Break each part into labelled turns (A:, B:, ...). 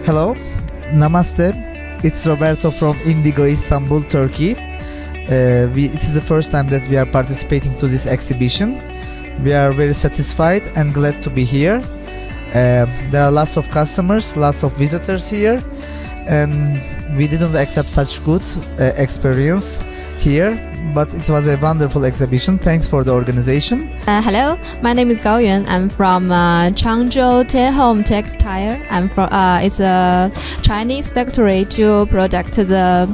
A: Hello, Namaste. It's Roberto from Indigo, Istanbul, Turkey. It is the first time that we are participating to this exhibition. We are very satisfied and glad to be here. There are lots of customers, lots of visitors here, and we didn't accept such good experience here, but it was a wonderful exhibition. Thanks for the organization.
B: Hello, my name is Gao Yuan. I'm from Changzhou Home Textile. It's a Chinese factory to product the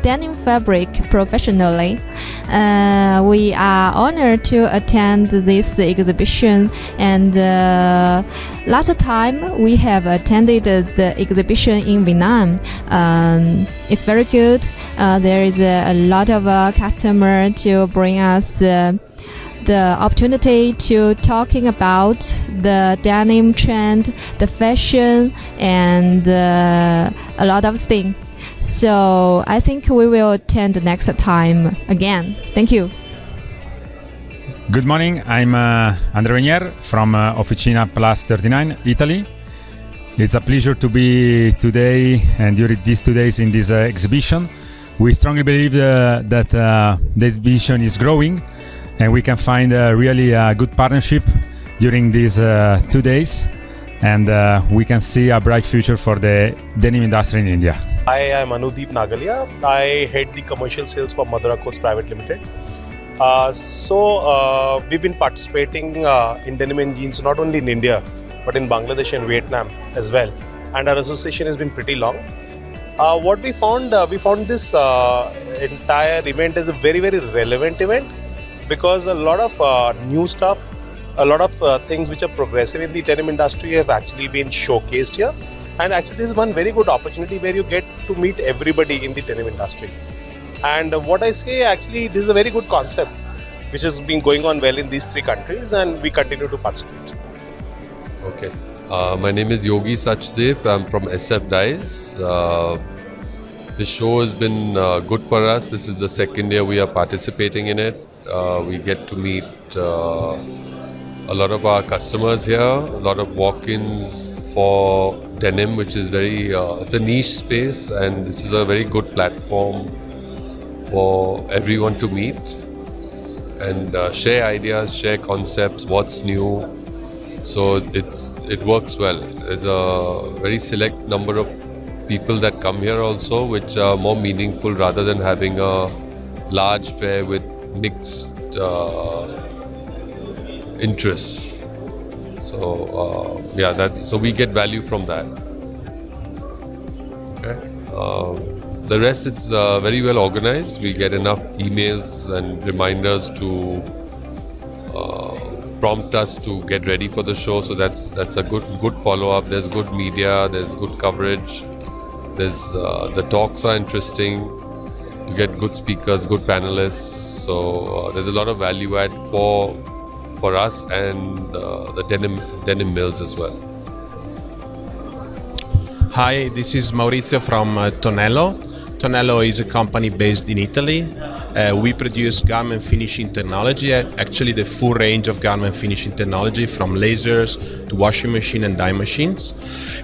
B: denim fabric professionally. We are honored to attend this exhibition, and last time we have attended the exhibition in Vietnam. It's very good. There is a lot of customer to bring us the opportunity to talking about the denim trend, the fashion, and a lot of things. So I think we will attend next time again. Thank you.
C: Good morning, I'm Andrea Venier from Officina Plus 39, Italy. It's a pleasure to be today and during these 2 days in this exhibition. We strongly believe that the exhibition is growing, and we can find really a good partnership during these 2 days, and we can see a bright future for the denim industry in India.
D: I am Anudeep Nagalia. I head the commercial sales for Madura Coats Private Limited. We've been participating in denim and jeans not only in India but in Bangladesh and Vietnam as well, and our association has been pretty long. What we found this entire event is a very relevant event, because a lot of new stuff, a lot of things which are progressive in the denim industry have actually been showcased here. And actually this is one very good opportunity where you get to meet everybody in the denim industry. And what I say, actually this is a very good concept which has been going on well in these 3 countries, and we continue to participate.
E: Okay, my name is Yogi Sachdev. I'm from SF Dyes. This show has been good for us. This is the 2nd year we are participating in it. We get to meet a lot of our customers here, a lot of walk-ins for denim, which is it's a niche space, and this is a very good platform for everyone to meet and share ideas, share concepts, what's new. So it works well. There's a very select number of people that come here also, which are more meaningful rather than having a large fair with mixed interests. So so we get value from that. Okay. The rest, it's very well organized. We get enough emails and reminders to prompt us to get ready for the show. So that's a good follow-up. There's good media. There's good coverage. There's the talks are interesting. You get good speakers, good panelists. So there's a lot of value add for us and the denim mills as well.
F: Hi, this is Maurizio from Tonello. Tonello is a company based in Italy. We produce garment finishing technology, actually the full range of garment finishing technology, from lasers to washing machine and dye machines.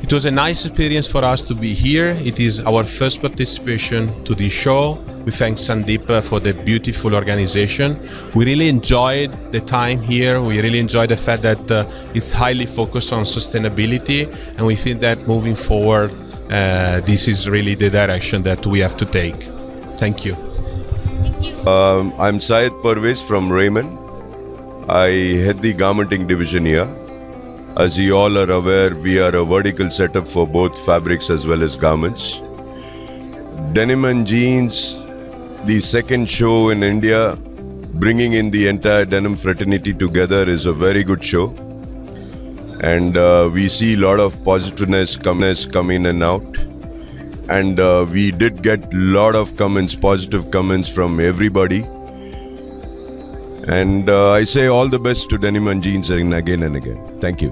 F: It was a nice experience for us to be here. It is our first participation to this show. We thank Sandeep for the beautiful organization. We really enjoyed the time here. We really enjoyed the fact that it's highly focused on sustainability, and we think that moving forward, this is really the direction that we have to take. Thank you.
G: I'm Syed Parvez from Raymond. I head the garmenting division here. As you all are aware, we are a vertical setup for both fabrics as well as garments. Denim and Jeans, the 2nd show in India, bringing in the entire denim fraternity together, is a very good show. And we see a lot of positiveness come in and out. And we did get a lot of comments, positive comments from everybody. And I say all the best to Denim and Jeans again and again. Thank you.